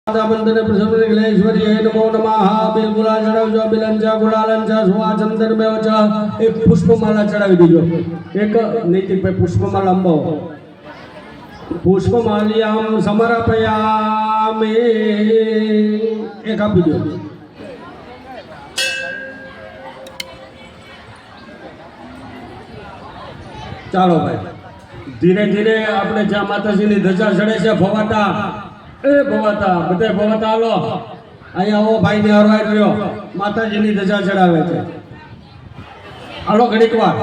बंदने प्रसन्नलेश्वरी नमो नमः बिलगुला चढ़ावजो बिलंजा गुलालंजा सुवाचंदन बेवचा एक पुष्पमाला चढ़ावी दीजो एक नैतिक भाई पुष्पमाला अंबाओ पुष्पमाल्याम समर्पयामि एक आपी दो ચાલો ભાઈ ધીરે ધીરે આપણે જ્યાં માતાજીની ધજા ચડે છે ભવાતા ए भवाता बधे भवाता आलो अहीं आओ भाई ने हरवाई रह्यो माताजीनी धजा चढ़ावे छे आलो घड़ीक वार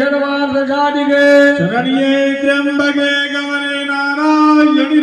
शर्वार धजा दिगे शरण्ये त्र्यंबके गमने नारायणी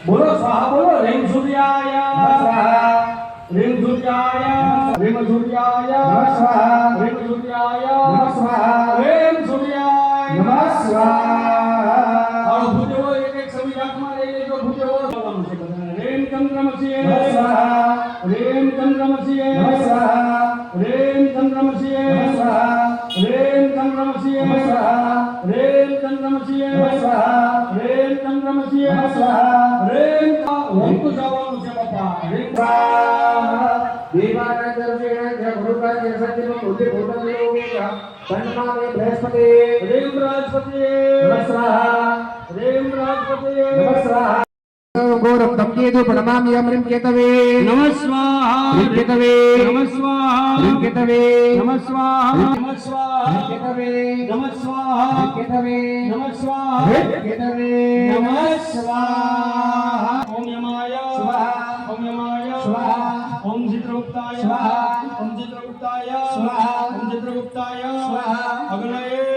बोलो स्वाहा बोलो रेम सूर्याय रेम सूर्याय रेम सूर्याय स्वाहा रेम सूर्याय स्वाहा रेम सूर्याय नमः स्वाहा और भूजो एक एक संविधान मारे जो भूजो रेम चंद्रमसी स्वाहा रेम चंद्रमसी स्वाहा रेम चंद्रमसी स्वाहा रेम चंद्रमसी स्वाहा रेम चंद्रमसी स्वाहा रेम चंद्रमसी स्वाहा रेम होंतु जावनु छे बापा रेम देवाना दर्शेण गुरुका के सत्यम बुद्धि भूतदेव तन्मावे बृहस्पति रेम बृहस्पति नमस्वाहा रेम बृहस्पति नमस्वाहा गौरव तमकेतु प्रणमामि अमृम केतवे नमः स्वाहा केतवे नमः स्वाहा केतवे नमः स्वाहा नमः स्वाहा केतवे नमः स्वाहा केतवे नमः स्वाहा केतवे नमः स्वाहा ओम यमाय स्वाहा ओम यमाय स्वाहा ओम चित्रगुप्ताय स्वाहा ओम चित्रगुप्ताय स्वाहा ओम चित्रगुप्ताय स्वाहा अग्नये